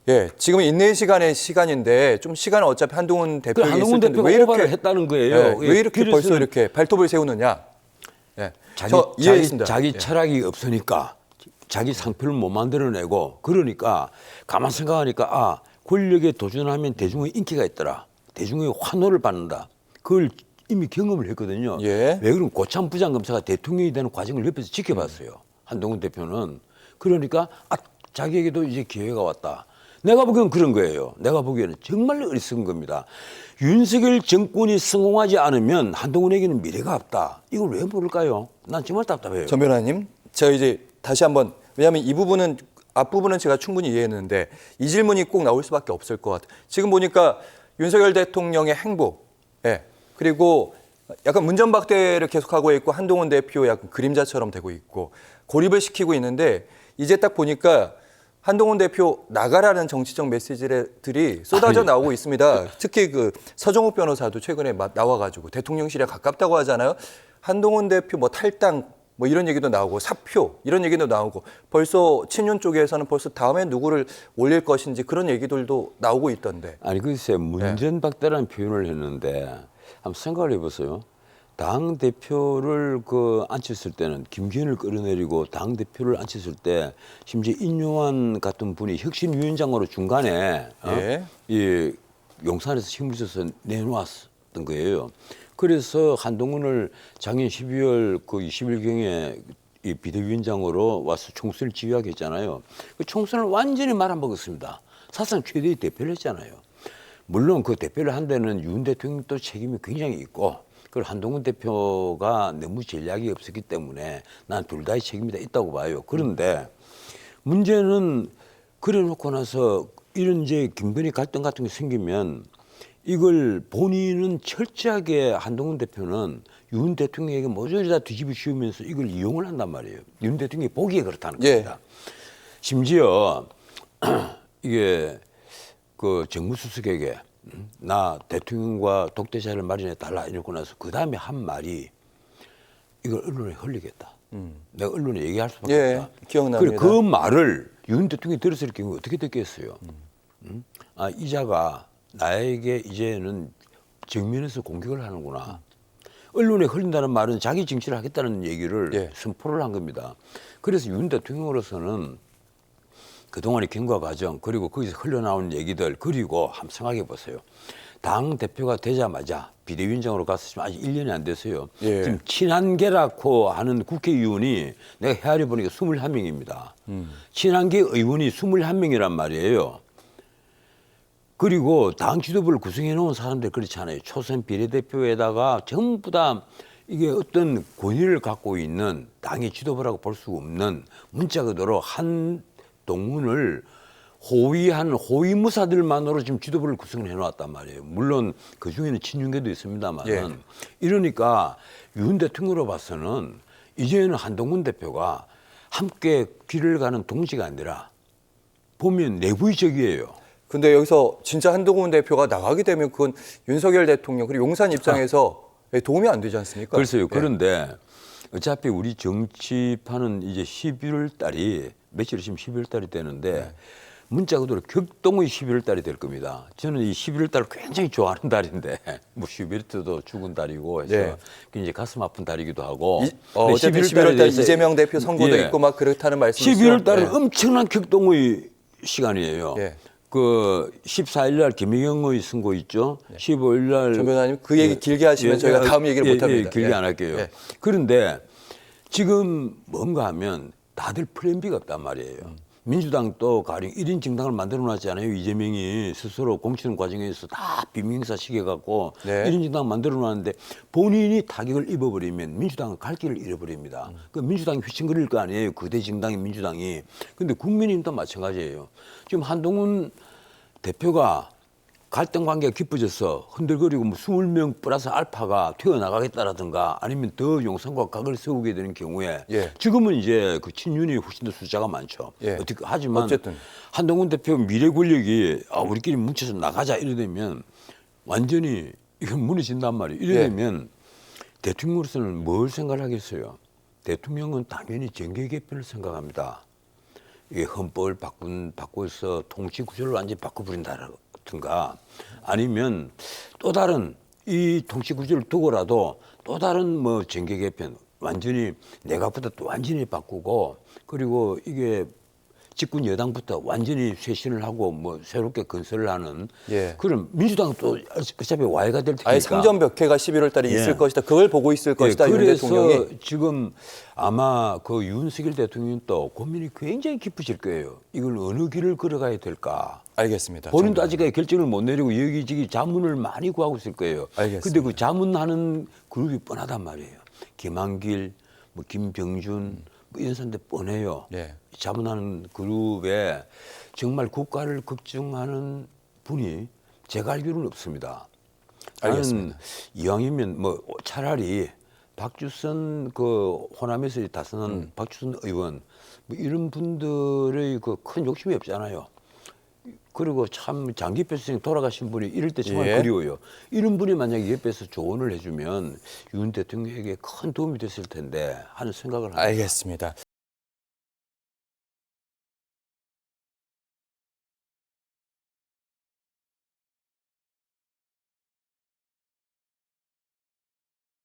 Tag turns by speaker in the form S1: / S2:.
S1: 예, 지금 인내 시간인데 좀 시간을 어차피 한동훈 대표가 있을 텐데 왜 이렇게
S2: 했다는 거예요.
S1: 예, 왜 이렇게 벌써 이렇게 발톱을 세우느냐? 예, 저 이해했습니다.
S2: 자기 철학이 없으니까 자기 상표를 못 만들어내고 그러니까 가만 생각하니까 권력에 도전하면 대중의 인기가 있더라. 대중의 환호를 받는다. 그걸 이미 경험을 했거든요.
S1: 예.
S2: 왜 그러면 고참 부장검사가 대통령이 되는 과정을 옆에서 지켜봤어요. 한동훈 대표는. 그러니까 자기에게도 이제 기회가 왔다. 내가 보기엔 그런 거예요. 내가 보기에는 정말 어리석은 겁니다. 윤석열 정권이 성공하지 않으면 한동훈에게는 미래가 없다. 이걸 왜 모를까요? 난 정말 답답해요.
S1: 전 변호사님, 제가 이제 다시 한번 왜냐하면 이 부분은 앞부분은 제가 충분히 이해했는데 이 질문이 꼭 나올 수밖에 없을 것 같아요. 지금 보니까 윤석열 대통령의 행보, 예, 그리고 약간 문전박대를 계속하고 있고 한동훈 대표 약간 그림자처럼 되고 있고 고립을 시키고 있는데 이제 딱 보니까 한동훈 대표 나가라는 정치적 메시지들이 쏟아져 나오고 있습니다. 특히 그 서정욱 변호사도 최근에 나와가지고 대통령실에 가깝다고 하잖아요. 한동훈 대표 뭐 탈당 뭐 이런 얘기도 나오고 사표 이런 얘기도 나오고 벌써 친윤 쪽에서는 벌써 다음에 누구를 올릴 것인지 그런 얘기들도 나오고 있던데.
S2: 아니 글쎄 문전박대라는 표현을 했는데 한번 생각을 해보세요. 당 대표를 앉혔을 때는 김기현을 끌어내리고 당 대표를 앉혔을 때 심지어 인요한 같은 분이 혁신위원장으로 중간에 이 용산에서 힘을 써서 내놓았던 거예요. 그래서 한동훈을 작년 12월 20일경에 이 비대위원장으로 와서 총선을 지휘하게 했잖아요. 그 총선을 완전히 말아먹었습니다. 사실상 최대의 대표를 했잖아요. 물론 그 대표를 한 데는 윤 대통령도 책임이 굉장히 있고 그걸 한동훈 대표가 너무 전략이 없었기 때문에 난 둘 다의 책임이 다 있다고 봐요. 그런데 문제는 그래 놓고 나서 이런 이제 김건희 갈등 같은 게 생기면 이걸 본인은 철저하게 한동훈 대표는 윤 대통령에게 모조리 다 뒤집어 씌우면서 이걸 이용을 한단 말이에요. 윤 대통령이 보기에 그렇다는 겁니다. 심지어 이게 그 정무수석에게 나 대통령과 독대자를 마련해 달라 이러고 나서 그 다음에 한 말이 이걸 언론에 흘리겠다. 내가 언론에 얘기할 수밖에 없다.
S1: 기억납니다.
S2: 그래 그 말을 윤 대통령이 들었을 경우 어떻게 됐겠어요? 이자가 나에게 이제는 정면에서 공격을 하는구나. 언론에 흘린다는 말은 자기 정치를 하겠다는 얘기를 선포를 한 겁니다. 그래서 윤 대통령으로서는 그동안의 경과 과정 그리고 거기서 흘러나온 얘기들 그리고 한번 생각해 보세요. 당 대표가 되자마자 비대위원장으로 갔으면 아직 1년이 안 됐어요. 지금 친한계라고 하는 국회의원이 내가 헤아려 보니까 21명입니다. 친한계 의원이 21명이란 말이에요. 그리고 당 지도부를 구성해 놓은 사람들 그렇잖아요. 초선 비례대표에다가 전부 다 이게 어떤 권위를 갖고 있는 당의 지도부라고 볼 수 없는 문자 그대로 한동훈을 호위한 호위무사들만으로 지금 지도부를 구성해 놓았단 말이에요. 물론 그 중에는 친윤계도 있습니다만 이러니까 윤 대통령으로 봐서는 이제는 한동훈 대표가 함께 길을 가는 동지가 아니라 보면 내부의적이에요.
S1: 근데 여기서 진짜 한동훈 대표가 나가게 되면 그건 윤석열 대통령 그리고 용산 입장에서 도움이 안 되지 않습니까?
S2: 글쎄요. 그런데 어차피 우리 정치판은 이제 11월 달이 며칠 있으면 11월 달이 되는데 문자 그대로 격동의 11월 달이 될 겁니다. 저는 이 11월 달을 굉장히 좋아하는 달인데 뭐 11월도 죽은 달이고 해서 굉장히 가슴 아픈 달이기도 하고
S1: 어쨌든 11월 달 이재명 대표 선거도 있고 막 그렇다는 말씀이시죠?
S2: 11월 달은 엄청난 격동의 시간이에요. 그 14일 날 김혜경의 선거 있죠. 15일 날
S1: 전 변호사님 그 얘기 길게 하시면 저희가 다음 얘기를 못 합니다.
S2: 길게 안 할게요. 그런데 지금 뭔가 하면 다들 플랜 B가 없단 말이에요. 민주당도 가령 1인 정당을 만들어 놨잖아요. 이재명이 스스로 공천 과정에서 다 비명사 시켜갖고 1인 정당 만들어 놨는데 본인이 타격을 입어버리면 민주당은 갈 길을 잃어버립니다. 그 민주당이 휘청거릴 거 아니에요. 거대 정당인 민주당이. 근데 국민의힘도 마찬가지예요. 지금 한동훈 대표가 갈등 관계가 깊어져서 흔들거리고 뭐 20명 플러스 알파가 튀어나가겠다라든가 아니면 더 용산과 각을 세우게 되는 경우에 지금은 이제 그 친윤이 훨씬 더 숫자가 많죠. 하지만 어쨌든 한동훈 대표 미래 권력이 우리끼리 뭉쳐서 나가자 이러면 완전히 이건 무너진단 말이에요. 이러면 대통령으로서는 뭘 생각을 하겠어요? 대통령은 당연히 정계 개편을 생각합니다. 이 헌법을 바꿔서 통치 구조를 완전히 바꿔버린다든가 아니면 또 다른 이 통치 구조를 두고라도 또 다른 뭐 정계 개편 완전히 내각보다 또 완전히 바꾸고 그리고 이게 집권 여당부터 완전히 쇄신을 하고 뭐 새롭게 건설을 하는
S1: 예.
S2: 그런 민주당 또 어차피 와해가 될 테니까
S1: 아예 상전벽해가 11월 달에 있을
S2: 예.
S1: 것이다. 그걸 보고 있을 것이다. 윤
S2: 그래서
S1: 대통령이.
S2: 지금 아마 그 윤석열 대통령도 고민이 굉장히 깊으실 거예요. 이걸 어느 길을 걸어가야 될까.
S1: 알겠습니다.
S2: 본인도 아직까지 결정을 못 내리고 여기저기 자문을 많이 구하고 있을 거예요.
S1: 알겠습니다.
S2: 근데 그 자문하는 그룹이 뻔하단 말이에요. 김한길, 뭐 김병준 뭐 이런 사람들 뻔해요.
S1: 예.
S2: 자문하는 그룹에 정말 국가를 걱정하는 분이 제가 알기로는 없습니다.
S1: 알겠습니다.
S2: 나는 이왕이면 뭐 차라리 박주선 그 호남에서 다선한 박주선 의원 뭐 이런 분들의 그 큰 욕심이 없잖아요. 그리고 참 장기표 선생 돌아가신 분이 이럴 때 정말
S1: 예.
S2: 그리워요. 이런 분이 만약에 옆에서 조언을 해주면 윤 대통령에게 큰 도움이 됐을 텐데 하는 생각을 합니다.
S1: 알겠습니다.